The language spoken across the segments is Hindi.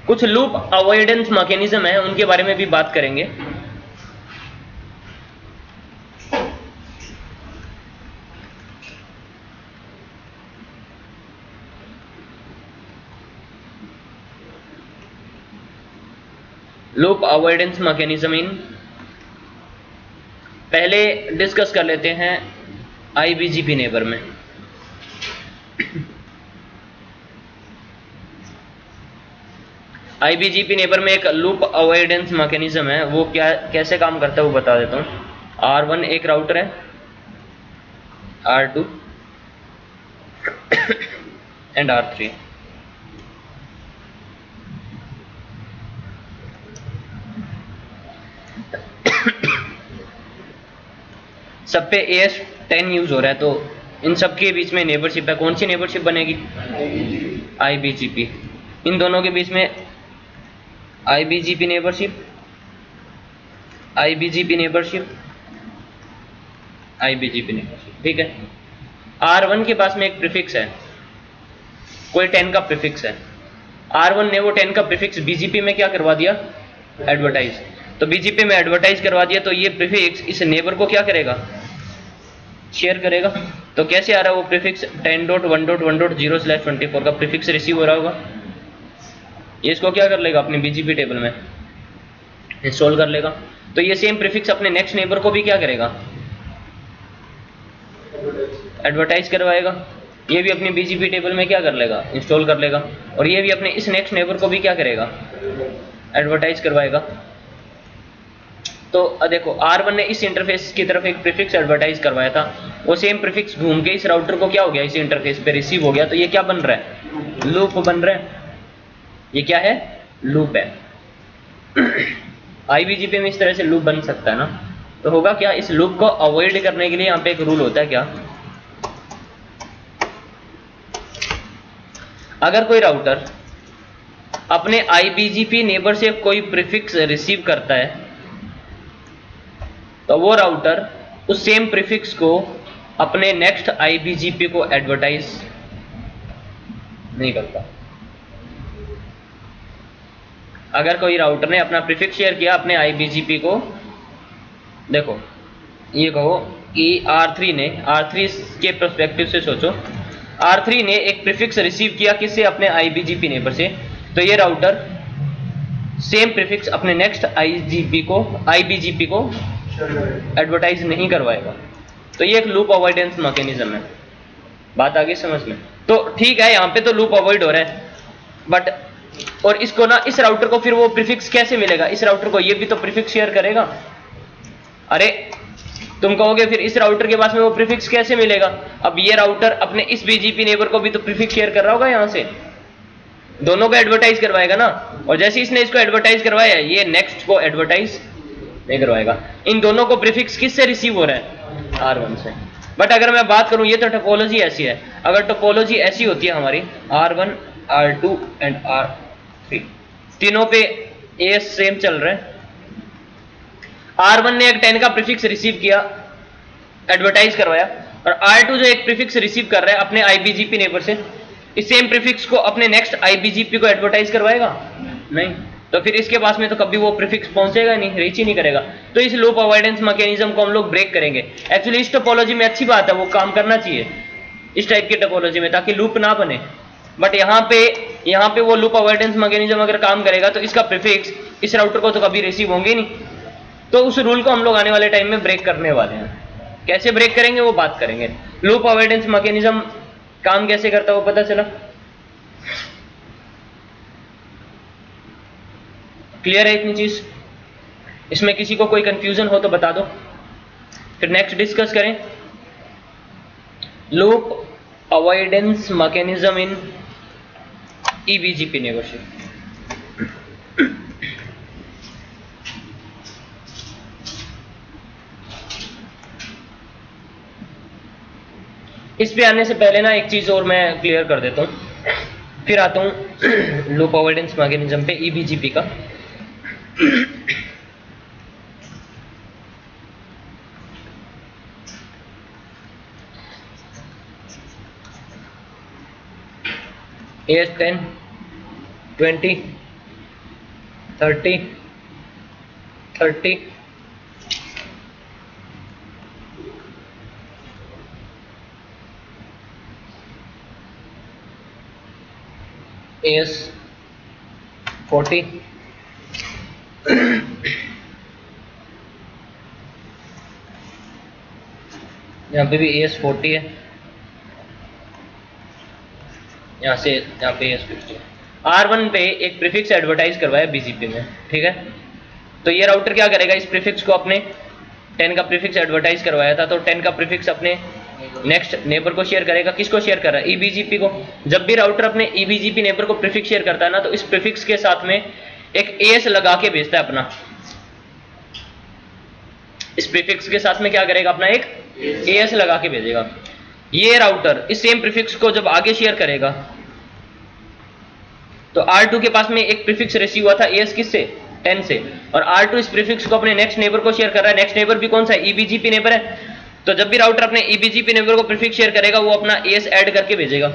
कुछ लूप अवॉइडेंस मैकेनिज्म है, उनके बारे में भी बात करेंगे। लूप अवॉइडेंस मैकेनिज्म इन, पहले डिस्कस कर लेते हैं आईबीजीपी नेबर में। आईबीजीपी नेबर में एक लूप अवॉइडेंस मैकेनिज्म है, वो क्या कैसे काम करता है वो बता देता हूं। R1 एक राउटर है, R2 एंड R3। सब पे AS10 यूज हो रहा है, तो इन सब के बीच में नेबरशिप है। कौन सी नेबरशिप बनेगी? आईबीजीपी। इन दोनों के बीच में आईबीजीपी नेबरशिप, आईबीजीपी नेबरशिप, आईबीजीपी नेबरशिप, ठीक है। R1 के पास में एक प्रीफिक्स है, कोई 10 का प्रीफिक्स है। R1 ने वो 10 का प्रीफिक्स बीजीपी में क्या करवा दिया? एडवर्टाइज। तो बीजीपी में एडवर्टाइज करवा दिया, तो ये प्रीफिक्स इस नेबर को क्या करेगा? शेयर करेगा। तो कैसे आ रहा है वो प्रीफिक्स? 10.1.1.0/24 का प्रीफिक्स रिसीव हो रहा होगा। ये इसको क्या कर लेगा? अपने बीजीपी टेबल में इंस्टॉल कर लेगा। तो ये सेम प्रीफिक्स अपने नेक्स्ट नेबर को भी क्या करेगा? एडवर्टाइज करवाएगा। ये भी अपनी बीजीपी टेबल में क्या कर लेगा? इंस्टॉल कर लेगा। और ये भी अपने इस नेक्स्ट नेबर को भी क्या करेगा? एडवर्टाइज करवाएगा। तो देखो, R1 ने इस इंटरफेस की तरफ एक प्रीफिक्स एडवर्टाइज करवाया था, वो सेम प्रीफिक्स घूम के इस राउटर को क्या हो गया? इस इंटरफेस पे रिसीव हो गया। तो ये क्या बन रहा है? लूप बन रहा है। ये क्या है? लूप है। आईबीजीपी में इस तरह से लूप बन सकता है ना। तो होगा क्या? इस लूप को अवॉइड करने के लिए यहाँ पे एक रूल होता है क्या? अगर कोई राउटर अपने आईबीजीपी नेबर से कोई प्रीफिक्स रिसीव करता है, तो वो राउटर उस सेम प्रीफिक्स को अपने नेक्स्ट आईबीजीपी को एडवर्टाइज नहीं करता। अगर कोई राउटर ने अपना प्रीफिक्स शेयर किया अपने आईबीजीपी को, देखो ये कहो कि R3 के पर्सपेक्टिव से सोचो, R3 ने एक प्रीफिक्स रिसीव किया किससे? अपने आईबीजीपी नेबर से। तो ये राउटर सेम प्रीफिक्स अपने नेक्स्ट आईबीजीपी को एडवर्टाइज नहीं करवाएगा। तो ये एक लूप अवॉइडेंस मैकेनिज्म है। बात आगे समझ में? तो ठीक है, यहाँ पे तो लूप अवॉइड हो रहा है, बट और इसको ना, इस राउटर को फिर वो प्रीफिक्स कैसे मिलेगा? इस राउटर को ये भी तो प्रीफिक्स शेयर करेगा। अरे तुम कहोगे फिर इस राउटर के पास में वो प्रीफिक्स कैसे मिलेगा? अब ये राउटर अपने इस बीजीपी नेबर को भी तो प्रीफिक्स शेयर कर रहा होगा, यहाँ से दोनों को एडवर्टाइज करवाएगा ना। और जैसे इसने इसको एडवर्टाइज करवाया, ये नेक्स्ट को एडवर्टाइज नहीं करवाएगा। इन दोनों को प्रीफिक्स किससे रिसीव हो रहा है? R1 से। बट अगर मैं बात करूं, ये तो टोपोलॉजी ऐसी है, अगर टोपोलॉजी ऐसी होती है हमारी R1, R2 एंड R3, तीनों पे AS सेम चल रहा है। R1 ने एक 10 का प्रीफिक्स रिसीव किया, एडवर्टाइज करवाया, और R2 जो एक प्रीफिक्स रिसीव कर रहा है अपने आईबीजीपी नेबर से, इस सेम प्रीफिक्स को अपने नेक्स्ट आईबीजीपी को एडवर्टाइज करवाएगा? नहीं। तो फिर इसके पास में तो कभी वो प्रीफिक्स पहुंचेगा नहीं, रीच ही नहीं करेगा। तो इस लूप अवॉइडेंस मैकेनिज्म को हम लोग ब्रेक करेंगे। एक्चुअली इस टोपोलॉजी में अच्छी बात है, वो काम करना चाहिए इस टाइप की टोपोलॉजी में, ताकि लूप ना बने। बट यहाँ पे वो लूप अवॉइडेंस मैकेनिज्म अगर काम करेगा तो इसका प्रीफिक्स इस राउटर को तो कभी रिसीव होंगे नहीं। तो उस रूल को हम लोग आने वाले टाइम में ब्रेक करने वाले हैं। कैसे ब्रेक करेंगे वो बात करेंगे। लूप अवॉइडेंस मैकेनिज्म काम कैसे करता है वो पता चला? क्लियर है इतनी चीज? इसमें किसी को कोई कंफ्यूजन हो तो बता दो, फिर नेक्स्ट डिस्कस करें। Loop avoidance mechanism in EBGP neighbourship. इस पे आने से पहले ना एक चीज और मैं क्लियर कर देता हूं, फिर आता हूं लूप अवॉइडेंस मैकेनिज्म पे ईबीजीपी का। AS10, 20 30 30 AS 40 यहाँ पे भी AS 40 है, यहाँ से यहाँ पे AS 50 है। R1 पे एक प्रीफिक्स एडवर्टाइज करवाया BGP में, ठीक है। तो ये राउटर क्या करेगा, इस प्रीफिक्स को अपने 10 का प्रीफिक्स एडवर्टाइज करवाया था, तो 10 का प्रीफिक्स अपने नेक्स्ट नेबर को शेयर करेगा। किसको शेयर कर रहा है, EBGP को। जब भी राउटर अपने EBGP नेबर को प्रीफिक्स शेयर करता है ना, तो इस प्रीफिक्स के साथ में एक AS लगा के भेजता है अपना। इस प्रीफिक्स के साथ में क्या करेगा, अपना एक AS लगा के भेजेगा। ये राउटर इस सेम प्रीफिक्स को जब आगे शेयर करेगा, तो R2 के पास में एक प्रीफिक्स रिसीव हुआ था AS किससे, 10 से, और R2 इस प्रीफिक्स को अपने नेक्स्ट नेबर को शेयर कर रहा है। नेक्स्ट नेबर भी कौन सा है, EBGP नेबर है। तो जब भी राउटर अपने EBGP नेबर को प्रीफिक्स शेयर करेगा, वो अपना AS ऐड करके भेजेगा।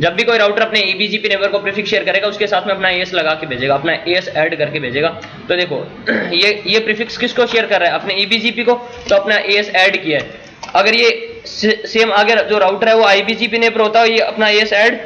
जब भी कोई राउटर अपने EBGP नेबर को प्रीफिक्स शेयर करेगा, उसके साथ में अपना AS लगा के भेजेगा, अपना AS ऐड करके भेजेगा। तो देखो ये प्रीफिक्स किसको शेयर कर रहा है, अपने EBGP को, तो अपना AS ऐड किया है। अगर ये सेम आगे जो राउटर है वो IBGP नेबर होता है, ये अपना AS ऐड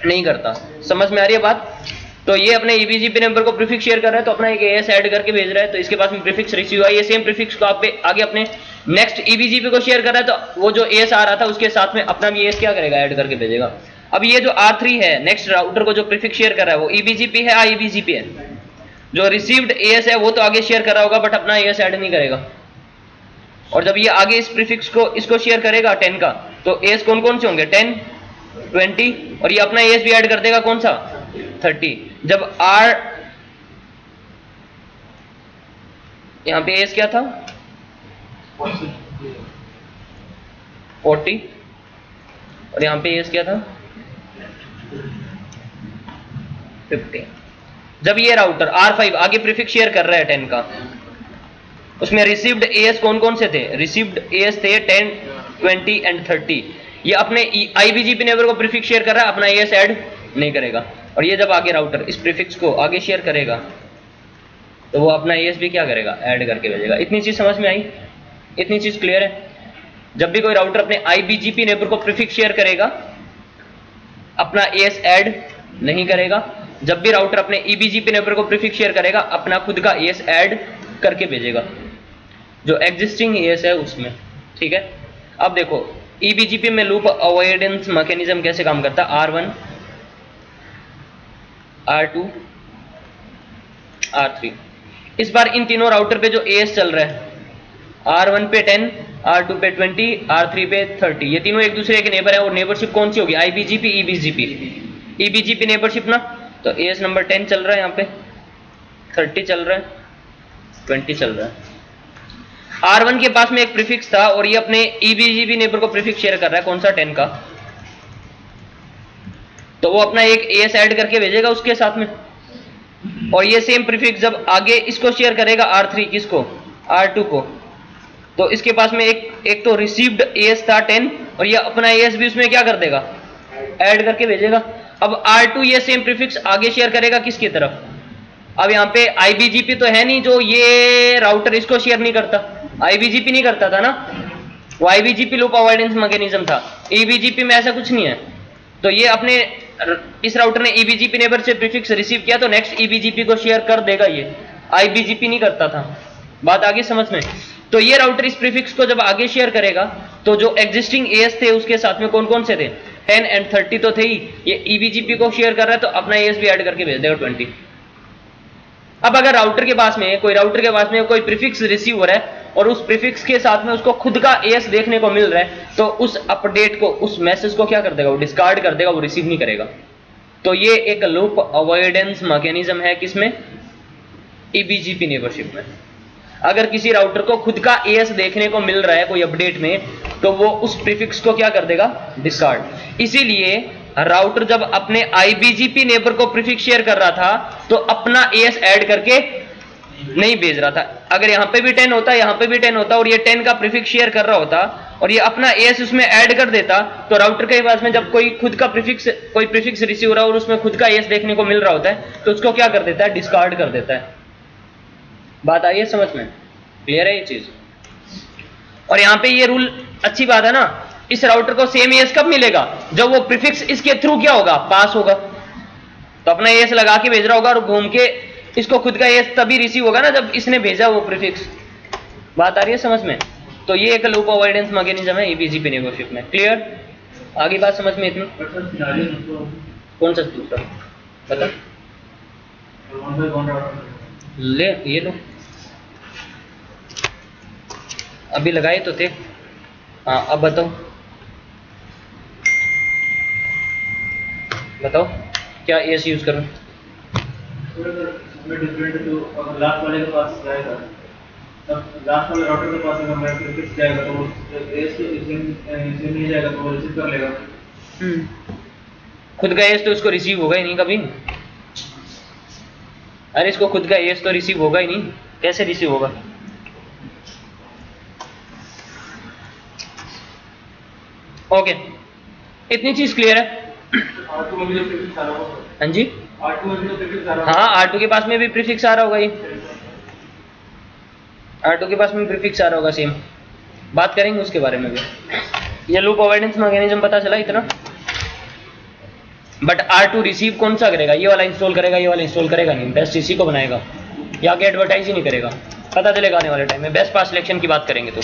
नहीं करता। समझ में आ रही है बात। तो ये अपने EBGP नंबर को प्रीफिक्स शेयर कर रहा है, तो अपना एक AS ऐड करके भेज रहा है, तो इसके पास में प्रीफिक्स रिसीव हुआ। ये सेम प्रीफिक्स को आप आगे अपने नेक्स्ट EBGP को शेयर कर रहा है, तो वो जो AS आ रहा था उसके साथ में अपना भी AS क्या करेगा, ऐड करके भेजेगा। अब ये जो R3 है, नेक्स्ट राउटर को जो प्रीफिक्स शेयर कर रहा है, वो EBGP है, IBGP है। जो रिसीव्ड AS है वो तो आगे शेयर कर रहा होगा, बट अपना AS ऐड नहीं करेगा। और जब ये आगे इस प्रीफिक्स को इसको शेयर करेगा 10 का, तो AS कौन कौन से होंगे, 10 20, और ये अपना AS भी ऐड कर देगा, कौन सा, 30। जब R यहां पे AS क्या था, 40, और यहां पे AS क्या था, 50। जब ये राउटर R5 आगे प्रीफिक्स शेयर कर रहा है 10 का, उसमें रिसीव्ड AS कौन कौन से थे, रिसीव्ड AS थे 10 20 एंड 30। ये अपने IBGP नेबर को प्रीफिक्स शेयर कर रहा है, अपना AS ऐड नहीं करेगा। और ये जब आगे राउटर इस प्रीफिक्स को आगे शेयर करेगा, तो वो अपना AS भी क्या करेगा, ऐड करके भेजेगा। इतनी चीज समझ में आई, इतनी चीज क्लियर है। जब भी कोई राउटर अपने IBGP नेबर को प्रीफिक्स शेयर करेगा, अपना AS ऐड नहीं करेगा। जब भी राउटर अपने EBGP नेबर को प्रीफिक्स शेयर करेगा, अपना खुद का AS ऐड करके भेजेगा, जो एग्जिस्टिंग AS है उसमें, ठीक है। अब देखो EBGP में लूप अवॉइडेंस मैकेनिज्म कैसे काम करता है, R1 R2 R3। इस बार इन तीनों राउटर पे जो AS चल रहा है, R1 पे 10, R2 पे 20, R3 पे 30, ये तीनों एक दूसरे के नेबर है। और नेबरशिप कौन सी होगी, IBGP EBGP। EBGP नेबरशिप ना, तो AS नंबर 10 चल रहा है, यहाँ पे 30 चल रहा है, 20 चल रहा है। R1 के पास में एक प्रीफिक्स था, और ये अपने EBGP नेबर को प्रीफिक्स शेयर कर रहा है, कौन सा, 10 का, तो वो अपना एक AS ऐड करके भेजेगा उसके साथ में। और ये सेम प्रीफिक्स जब आगे इसको शेयर करेगा R3, किसको, R2 को, तो इसके पास में एक तो रिसीव्ड AS था 10, और ये अपना AS भी उसमें क्या कर देगा, ऐड करके भेजेगा। अब R2 ये सेम प्रीफिक्स आगे शेयर करेगा किसकी तरफ, अब यहाँ पे IBGP तो है नहीं, जो ये राउटर इसको शेयर नहीं करता, IBGP नहीं करता था ना, वो IBGP लूप अवॉइडेंस मैकेनिज्म था। EBGP में ऐसा कुछ नहीं है। तो ये अपने इस राउटर ने EBGP नेबर से प्रीफिक्स रिसीव किया, तो नेक्स्ट EBGP को शेयर कर देगा, ये IBGP नहीं करता था। बात आगे समझ में। तो ये राउटर इस प्रीफिक्स को जब आगे शेयर करेगा, तो जो एग्जिस्टिंग AS थे उसके साथ में कौन कौन से थे, 10 एंड 30 तो थे ही। ये EBGP को शेयर कर रहा है, तो अपना AS भी ऐड करके भेज देगा 20। अब अगर राउटर के पास में कोई प्रीफिक्स रिसीव हो रहा है, और उस प्रीफिक्स के साथ में उसको खुद का AS देखने को मिल रहा है, तो उस अपडेट को, उस मैसेज को क्या कर देगा, वो डिस्कार्ड कर देगा, वो रिसीव नहीं करेगा। तो ये एक लूप अवॉइडेंस मैकेनिज्म है, किसमें, EBGP नेबरशिप में। अगर किसी राउटर को खुद का AS देखने को मिल रहा है कोई अपडेट में, तो वो उस प्रीफिक्स को क्या कर देगा, डिस्कार्ड। इसीलिए राउटर जब अपने IBGP नेबर को प्रीफिक्स शेयर कर रहा था, तो अपना AS ऐड करके नहीं भेज रहा था। अगर यहाँ पे भी 10 होता, यहाँ पे भी 10 होता, और ये 10 का प्रीफिक्स शेयर कर रहा होता, और ये अपना एस उसमें ऐड कर देता, तो राउटर के पास में जब कोई खुद का प्रीफिक्स, कोई प्रीफिक्स रिसीव हो रहा है और उसमें खुद का एस देखने को मिल रहा होता है, तो उसको क्या कर देता है, डिस्कार्ड कर देता है। बात आई है समझ में? क्लियर है ये चीज? और यहाँ पे ये रूल अच्छी बात है ना, इस राउटर को सेम एस कब मिलेगा, जब वो प्रीफिक्स इसके थ्रू क्या होगा, पास होगा। तो अपना एस लगा के भेज रहा होगा और घूम के इसको खुद का एस तभी रिसीव होगा ना जब इसने भेजा वो प्रीफिक्स। बात आ रही है समझ में? तो ये एक लूप अवॉइडेंस मैकेनिज्म है ईबीजीपी नेगोशिएट में। क्लियर? आगे बात समझ में इतनी? कौन सा दूसरा बता? ले ये लो, अभी लगाए तो थे। हाँ अब बताओ, बताओ क्या एस यूज करूं? लास्ट वाले के पास जाएगा, तब लास्ट वाले राउटर के पास अगर मैं प्रीफिक्स जाएगा तो वो एस से नहीं जाएगा तो वो रिसीव कर लेगा। खुद का एस तो उसको रिसीव होगा ही नहीं कभी। अरे इसको खुद का एस तो रिसीव होगा ही नहीं, कैसे रिसीव होगा? ओके, इतनी चीज क्लियर है? R2 में भी जो प्रीफिक्स आ रहा होगा। हाँ जी, R2 में भी जो प्रीफिक्स आ रहा होगा। हाँ R2 के पास में भी प्रीफिक्स आ रहा होगा, ये R2 के पास में प्रीफिक्स आ रहा होगा सेम। बात करेंगे उसके बारे में भी। ये लूप अवॉइडेंस मैकेनिज्म पता चला इतना। बट R2 रिसीव कौन सा करेगा, ये वाला इंस्टॉल करेगा, ये वाला इंस्टॉल करेगा नहीं, बेस्ट इसी को बनाएगा, या आगे एडवर्टाइज ही नहीं करेगा। पता चलेगा आने वाले टाइम में, बेस्ट पास सिलेक्शन की बात करेंगे तो।